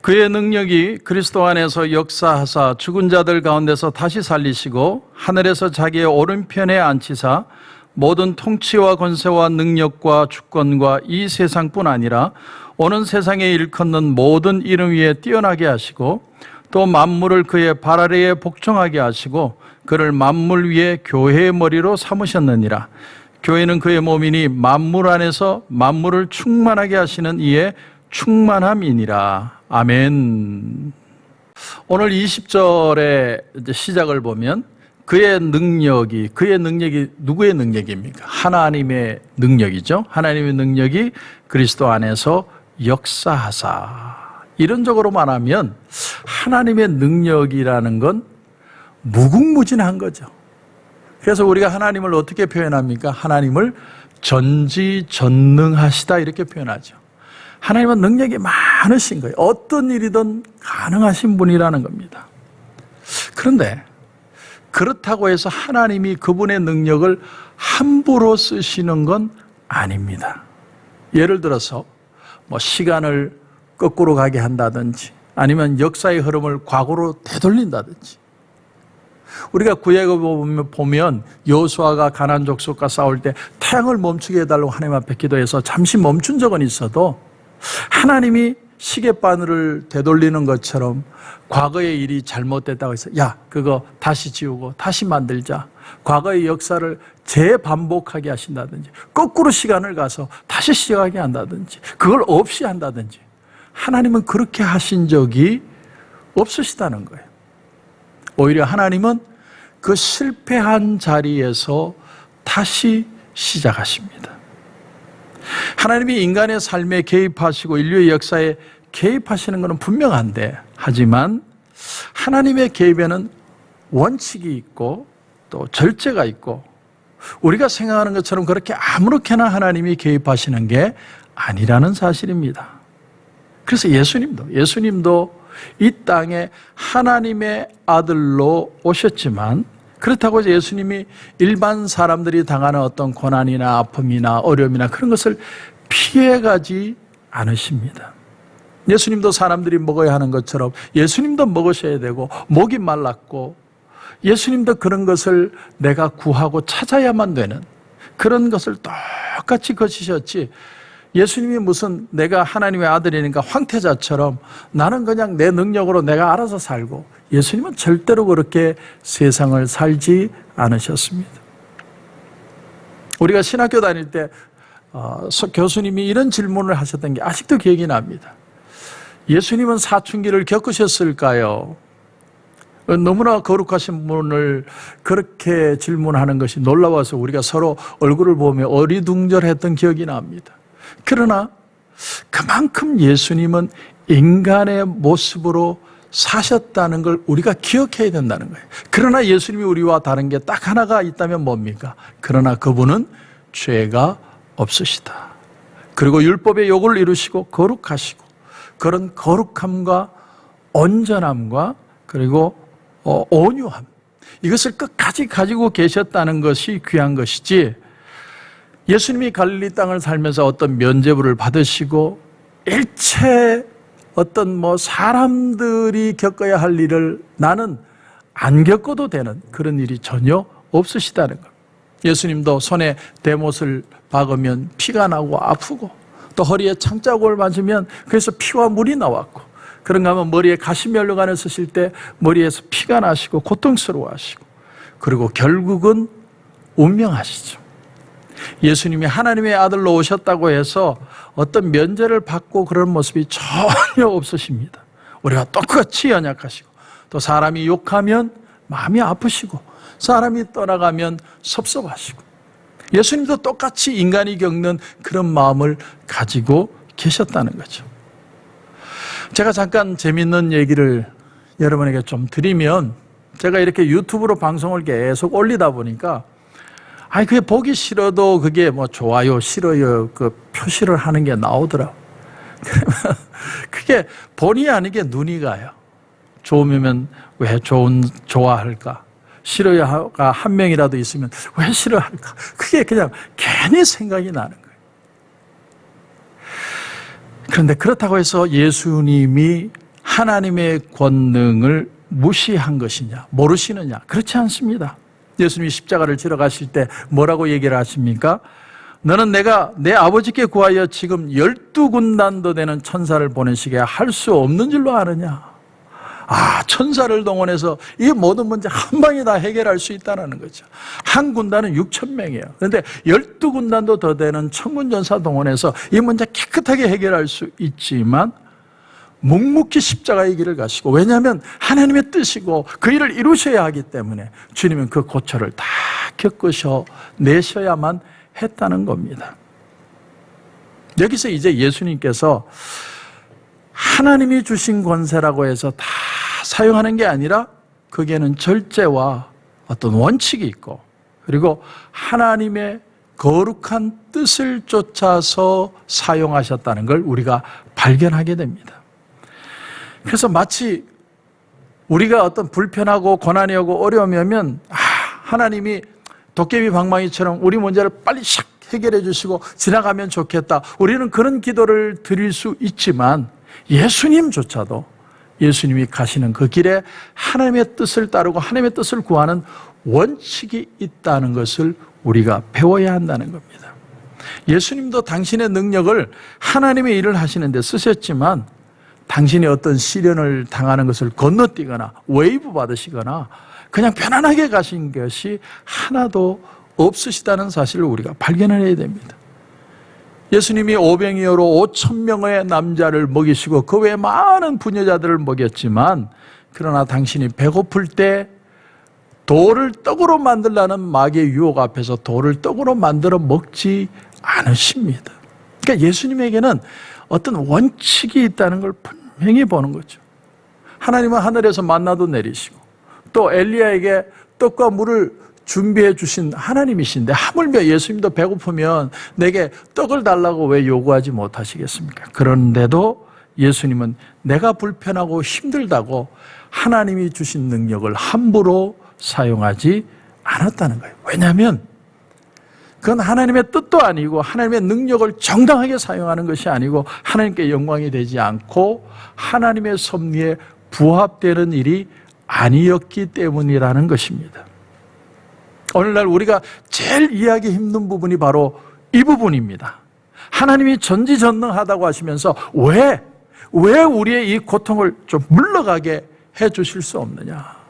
그의 능력이 그리스도 안에서 역사하사 죽은 자들 가운데서 다시 살리시고 하늘에서 자기의 오른편에 앉히사 모든 통치와 권세와 능력과 주권과 이 세상뿐 아니라 오는 세상에 일컫는 모든 이름 위에 뛰어나게 하시고 또 만물을 그의 발 아래에 복종하게 하시고 그를 만물 위에 교회의 머리로 삼으셨느니라. 교회는 그의 몸이니 만물 안에서 만물을 충만하게 하시는 이의 충만함이니라. 아멘. 오늘 20절의 시작을 보면 그의 능력이 누구의 능력입니까? 하나님의 능력이죠. 하나님의 능력이 그리스도 안에서 역사하사. 이론적으로 말하면 하나님의 능력이라는 건 무궁무진한 거죠. 그래서 우리가 하나님을 어떻게 표현합니까? 하나님을 전지전능하시다 이렇게 표현하죠. 하나님은 능력이 많으신 거예요. 어떤 일이든 가능하신 분이라는 겁니다. 그런데 그렇다고 해서 하나님이 그분의 능력을 함부로 쓰시는 건 아닙니다. 예를 들어서 시간을 거꾸로 가게 한다든지 아니면 역사의 흐름을 과거로 되돌린다든지, 우리가 구약을 보면 여호수아가 가나안 족속과 싸울 때 태양을 멈추게 해달라고 하나님 앞에 기도해서 잠시 멈춘 적은 있어도 하나님이 시계바늘을 되돌리는 것처럼 과거의 일이 잘못됐다고 해서 야, 그거 다시 지우고 다시 만들자, 과거의 역사를 재반복하게 하신다든지 거꾸로 시간을 가서 다시 시작하게 한다든지 그걸 없이 한다든지, 하나님은 그렇게 하신 적이 없으시다는 거예요. 오히려 하나님은 그 실패한 자리에서 다시 시작하십니다. 하나님이 인간의 삶에 개입하시고 인류의 역사에 개입하시는 것은 분명한데, 하지만 하나님의 개입에는 원칙이 있고 또 절제가 있고 우리가 생각하는 것처럼 그렇게 아무렇게나 하나님이 개입하시는 게 아니라는 사실입니다. 그래서 예수님도 이 땅에 하나님의 아들로 오셨지만, 그렇다고 해서 예수님이 일반 사람들이 당하는 어떤 고난이나 아픔이나 어려움이나 그런 것을 피해가지 않으십니다. 예수님도 사람들이 먹어야 하는 것처럼 예수님도 먹으셔야 되고, 목이 말랐고 예수님도 그런 것을 내가 구하고 찾아야만 되는 그런 것을 똑같이 거치셨지, 예수님이 무슨 내가 하나님의 아들이니까 황태자처럼 나는 그냥 내 능력으로 내가 알아서 살고, 예수님은 절대로 그렇게 세상을 살지 않으셨습니다. 우리가 신학교 다닐 때 교수님이 이런 질문을 하셨던 게 아직도 기억이 납니다. 예수님은 사춘기를 겪으셨을까요? 너무나 거룩하신 분을 그렇게 질문하는 것이 놀라워서 우리가 서로 얼굴을 보며 어리둥절했던 기억이 납니다. 그러나 그만큼 예수님은 인간의 모습으로 사셨다는 걸 우리가 기억해야 된다는 거예요. 그러나 예수님이 우리와 다른 게 딱 하나가 있다면 뭡니까? 그러나 그분은 죄가 없으시다. 그리고 율법의 요구를 이루시고 거룩하시고, 그런 거룩함과 온전함과 그리고 온유함, 이것을 끝까지 가지고 계셨다는 것이 귀한 것이지, 예수님이 갈릴리 땅을 살면서 어떤 면죄부를 받으시고 일체 어떤 사람들이 겪어야 할 일을 나는 안 겪어도 되는 그런 일이 전혀 없으시다는 것. 예수님도 손에 대못을 박으면 피가 나고 아프고, 또 허리에 창자국을 맞으면 그래서 피와 물이 나왔고, 그런가 하면 머리에 가시면류관을 쓰실 때 머리에서 피가 나시고 고통스러워하시고, 그리고 결국은 운명하시죠. 예수님이 하나님의 아들로 오셨다고 해서 어떤 면제를 받고 그런 모습이 전혀 없으십니다. 우리가 똑같이 연약하시고, 또 사람이 욕하면 마음이 아프시고, 사람이 떠나가면 섭섭하시고, 예수님도 똑같이 인간이 겪는 그런 마음을 가지고 계셨다는 거죠. 제가 잠깐 재밌는 얘기를 여러분에게 좀 드리면, 제가 이렇게 유튜브로 방송을 계속 올리다 보니까 그게 보기 싫어도 그게 좋아요, 싫어요 그 표시를 하는 게 나오더라고요. 그러면 그게 본의 아니게 눈이 가요. 좋으면 왜 좋아할까? 싫어요가 한 명이라도 있으면 왜 싫어할까? 그게 그냥 괜히 생각이 나는 거예요. 그런데 그렇다고 해서 예수님이 하나님의 권능을 무시한 것이냐, 모르시느냐? 그렇지 않습니다. 예수님이 십자가를 지러 가실 때 뭐라고 얘기를 하십니까? 너는 내가 내 아버지께 구하여 지금 12군단도 되는 천사를 보내시게 할 수 없는 줄로 아느냐? 천사를 동원해서 이 모든 문제 한 방에 다 해결할 수 있다는 거죠. 한 군단은 6,000명이에요. 그런데 12군단도 더 되는 천군전사 동원해서 이 문제 깨끗하게 해결할 수 있지만 묵묵히 십자가의 길을 가시고, 왜냐하면 하나님의 뜻이고 그 일을 이루셔야 하기 때문에 주님은 그 고초를 다 겪으셔 내셔야만 했다는 겁니다. 여기서 이제 예수님께서 하나님이 주신 권세라고 해서 다 사용하는 게 아니라 거기에는 절제와 어떤 원칙이 있고, 그리고 하나님의 거룩한 뜻을 쫓아서 사용하셨다는 걸 우리가 발견하게 됩니다. 그래서 마치 우리가 어떤 불편하고 고난이 오고 어려움이 오면 하나님이 도깨비 방망이처럼 우리 문제를 빨리 샥 해결해 주시고 지나가면 좋겠다, 우리는 그런 기도를 드릴 수 있지만 예수님조차도 예수님이 가시는 그 길에 하나님의 뜻을 따르고 하나님의 뜻을 구하는 원칙이 있다는 것을 우리가 배워야 한다는 겁니다. 예수님도 당신의 능력을 하나님의 일을 하시는 데 쓰셨지만 당신이 어떤 시련을 당하는 것을 건너뛰거나 웨이브 받으시거나 그냥 편안하게 가신 것이 하나도 없으시다는 사실을 우리가 발견해야 됩니다. 예수님이 오병이어로 5,000명의 남자를 먹이시고 그 외에 많은 부녀자들을 먹였지만, 그러나 당신이 배고플 때 돌을 떡으로 만들라는 마귀의 유혹 앞에서 돌을 떡으로 만들어 먹지 않으십니다. 그러니까 예수님에게는 어떤 원칙이 있다는 걸 분명히 보는 거죠. 하나님은 하늘에서 만나도 내리시고 또 엘리야에게 떡과 물을 준비해 주신 하나님이신데, 하물며 예수님도 배고프면 내게 떡을 달라고 왜 요구하지 못하시겠습니까? 그런데도 예수님은 내가 불편하고 힘들다고 하나님이 주신 능력을 함부로 사용하지 않았다는 거예요. 왜냐하면 그건 하나님의 뜻도 아니고 하나님의 능력을 정당하게 사용하는 것이 아니고 하나님께 영광이 되지 않고 하나님의 섭리에 부합되는 일이 아니었기 때문이라는 것입니다. 오늘날 우리가 제일 이해하기 힘든 부분이 바로 이 부분입니다. 하나님이 전지전능하다고 하시면서 왜 우리의 이 고통을 좀 물러가게 해 주실 수 없느냐?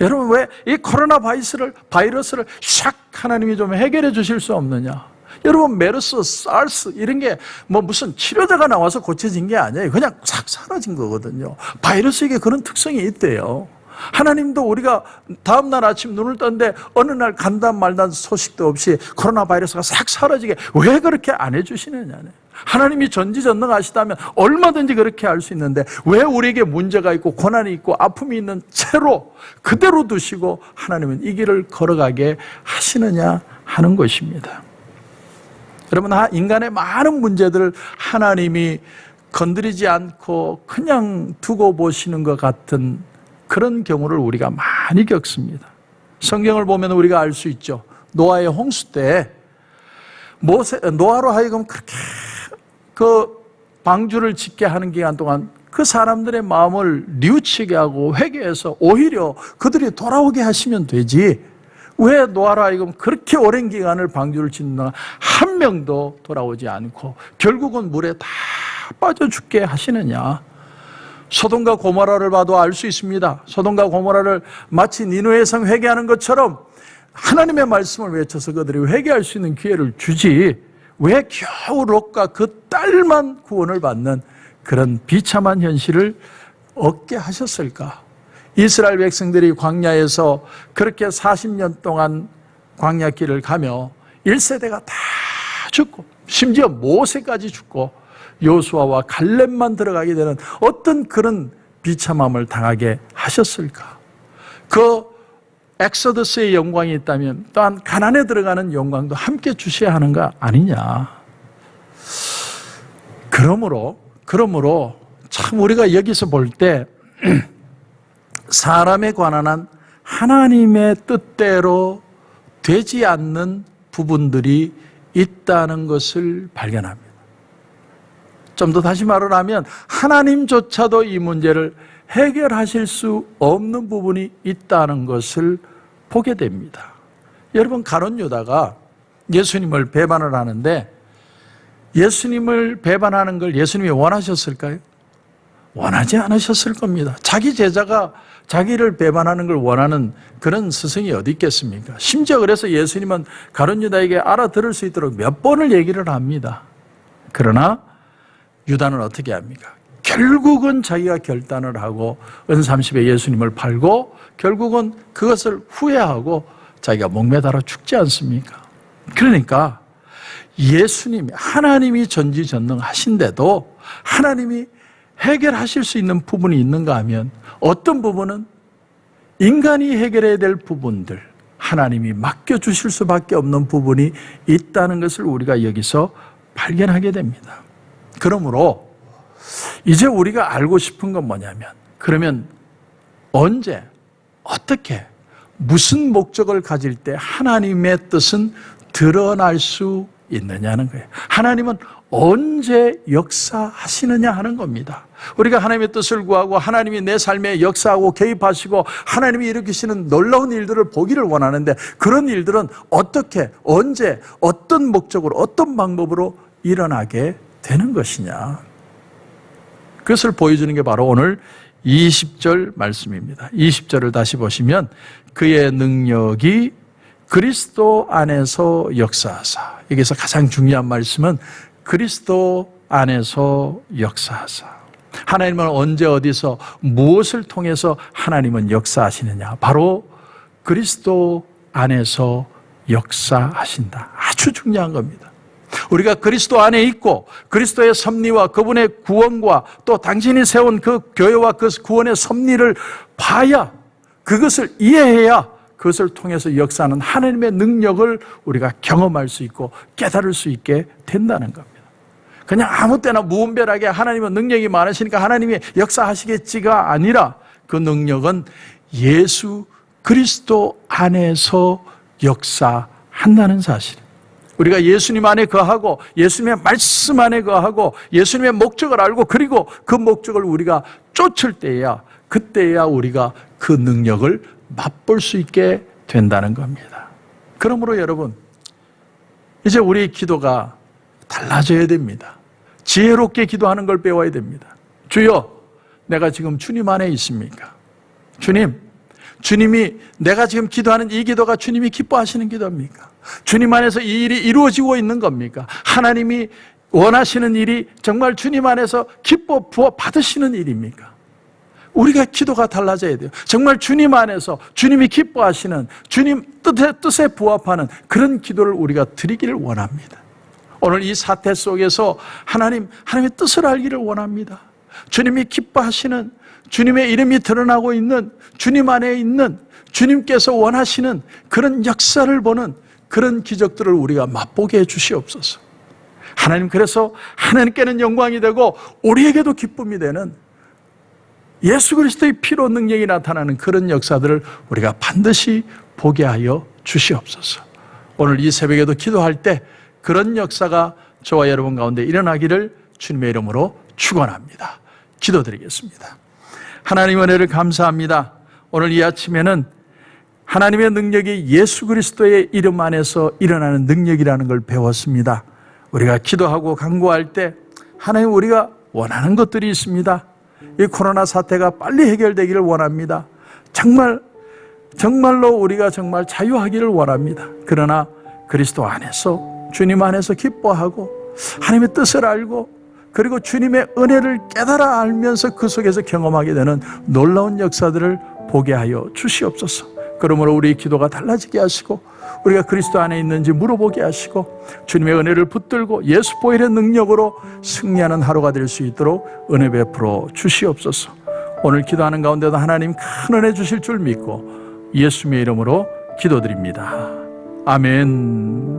여러분, 왜 이 코로나 바이러스를 샥 하나님이 좀 해결해 주실 수 없느냐? 여러분, 메르스, 사르스 이런 게 뭐 무슨 치료제가 나와서 고쳐진 게 아니에요. 그냥 싹 사라진 거거든요. 바이러스에게 그런 특성이 있대요. 하나님도 우리가 다음날 아침 눈을 떴는데 어느 날 간단 말단 소식도 없이 코로나 바이러스가 싹 사라지게 왜 그렇게 안 해주시느냐네. 하나님이 전지전능하시다면 얼마든지 그렇게 할 수 있는데 왜 우리에게 문제가 있고 고난이 있고 아픔이 있는 채로 그대로 두시고 하나님은 이 길을 걸어가게 하시느냐 하는 것입니다. 여러분, 인간의 많은 문제들을 하나님이 건드리지 않고 그냥 두고 보시는 것 같은 그런 경우를 우리가 많이 겪습니다. 성경을 보면 우리가 알 수 있죠. 노아의 홍수 때 노아로 하여금 그렇게 그 방주를 짓게 하는 기간 동안 그 사람들의 마음을 뉘우치게 하고 회개해서 오히려 그들이 돌아오게 하시면 되지, 왜 노아로 하여금 그렇게 오랜 기간을 방주를 짓는 동안 한 명도 돌아오지 않고 결국은 물에 다 빠져 죽게 하시느냐? 소돔과 고모라를 봐도 알 수 있습니다. 소돔과 고모라를 마치 니느웨 성 회개하는 것처럼 하나님의 말씀을 외쳐서 그들이 회개할 수 있는 기회를 주지, 왜 겨우 롯과 그 딸만 구원을 받는 그런 비참한 현실을 얻게 하셨을까? 이스라엘 백성들이 광야에서 그렇게 40년 동안 광야길을 가며 1세대가 다 죽고 심지어 모세까지 죽고 여호수아와 갈렙만 들어가게 되는 어떤 그런 비참함을 당하게 하셨을까? 그 엑소더스의 영광이 있다면 또한 가나안에 들어가는 영광도 함께 주셔야 하는 거 아니냐? 그러므로 참 우리가 여기서 볼 때 사람에 관한 한 하나님의 뜻대로 되지 않는 부분들이 있다는 것을 발견합니다. 좀 더 다시 말을 하면 하나님조차도 이 문제를 해결하실 수 없는 부분이 있다는 것을 보게 됩니다. 여러분, 가룟 유다가 예수님을 배반을 하는데 예수님을 배반하는 걸 예수님이 원하셨을까요? 원하지 않으셨을 겁니다. 자기 제자가 자기를 배반하는 걸 원하는 그런 스승이 어디 있겠습니까? 심지어 그래서 예수님은 가룟 유다에게 알아들을 수 있도록 몇 번을 얘기를 합니다. 그러나 유다는 어떻게 합니까? 결국은 자기가 결단을 하고 은30에 예수님을 팔고 결국은 그것을 후회하고 자기가 목매달아 죽지 않습니까? 그러니까 예수님이, 하나님이 전지전능하신데도 하나님이 해결하실 수 있는 부분이 있는가 하면 어떤 부분은 인간이 해결해야 될 부분들, 하나님이 맡겨주실 수밖에 없는 부분이 있다는 것을 우리가 여기서 발견하게 됩니다. 그러므로 이제 우리가 알고 싶은 건 뭐냐면, 그러면 언제, 어떻게, 무슨 목적을 가질 때 하나님의 뜻은 드러날 수 있느냐는 거예요. 하나님은 언제 역사하시느냐 하는 겁니다. 우리가 하나님의 뜻을 구하고 하나님이 내 삶에 역사하고 개입하시고 하나님이 일으키시는 놀라운 일들을 보기를 원하는데, 그런 일들은 어떻게, 언제, 어떤 목적으로, 어떤 방법으로 일어나게 되는 것이냐, 그것을 보여주는 게 바로 오늘 20절 말씀입니다. 20절을 다시 보시면 그의 능력이 그리스도 안에서 역사하사, 여기서 가장 중요한 말씀은 그리스도 안에서 역사하사. 하나님은 언제 어디서 무엇을 통해서 하나님은 역사하시느냐, 바로 그리스도 안에서 역사하신다. 아주 중요한 겁니다. 우리가 그리스도 안에 있고 그리스도의 섭리와 그분의 구원과 또 당신이 세운 그 교회와 그 구원의 섭리를 봐야, 그것을 이해해야 그것을 통해서 역사하는 하나님의 능력을 우리가 경험할 수 있고 깨달을 수 있게 된다는 겁니다. 그냥 아무 때나 무분별하게 하나님은 능력이 많으시니까 하나님이 역사하시겠지가 아니라, 그 능력은 예수 그리스도 안에서 역사한다는 사실. 우리가 예수님 안에 거하고 예수님의 말씀 안에 거하고 예수님의 목적을 알고 그리고 그 목적을 우리가 쫓을 때야, 그때야 우리가 그 능력을 맛볼 수 있게 된다는 겁니다. 그러므로 여러분, 이제 우리의 기도가 달라져야 됩니다. 지혜롭게 기도하는 걸 배워야 됩니다. 주여, 내가 지금 주님 안에 있습니까? 주님이 내가 지금 기도하는 이 기도가 주님이 기뻐하시는 기도입니까? 주님 안에서 이 일이 이루어지고 있는 겁니까? 하나님이 원하시는 일이 정말 주님 안에서 기뻐 부어 받으시는 일입니까? 우리가 기도가 달라져야 돼요. 정말 주님 안에서 주님이 기뻐하시는, 주님 뜻에 부합하는 그런 기도를 우리가 드리기를 원합니다. 오늘 이 사태 속에서 하나님의 뜻을 알기를 원합니다. 주님이 기뻐하시는, 주님의 이름이 드러나고 있는, 주님 안에 있는, 주님께서 원하시는 그런 역사를 보는 그런 기적들을 우리가 맛보게 해 주시옵소서. 하나님, 그래서 하나님께는 영광이 되고 우리에게도 기쁨이 되는 예수 그리스도의 피로 능력이 나타나는 그런 역사들을 우리가 반드시 보게 하여 주시옵소서. 오늘 이 새벽에도 기도할 때 그런 역사가 저와 여러분 가운데 일어나기를 주님의 이름으로 축원합니다. 기도드리겠습니다. 하나님, 은혜를 감사합니다. 오늘 이 아침에는 하나님의 능력이 예수 그리스도의 이름 안에서 일어나는 능력이라는 걸 배웠습니다. 우리가 기도하고 간구할 때 하나님, 우리가 원하는 것들이 있습니다. 이 코로나 사태가 빨리 해결되기를 원합니다. 정말로 우리가 정말 자유하기를 원합니다. 그러나 그리스도 안에서, 주님 안에서 기뻐하고 하나님의 뜻을 알고 그리고 주님의 은혜를 깨달아 알면서 그 속에서 경험하게 되는 놀라운 역사들을 보게 하여 주시옵소서. 그러므로 우리의 기도가 달라지게 하시고 우리가 그리스도 안에 있는지 물어보게 하시고 주님의 은혜를 붙들고 예수 보혈의 능력으로 승리하는 하루가 될 수 있도록 은혜 베풀어 주시옵소서. 오늘 기도하는 가운데도 하나님 큰 은혜 주실 줄 믿고 예수님의 이름으로 기도드립니다. 아멘.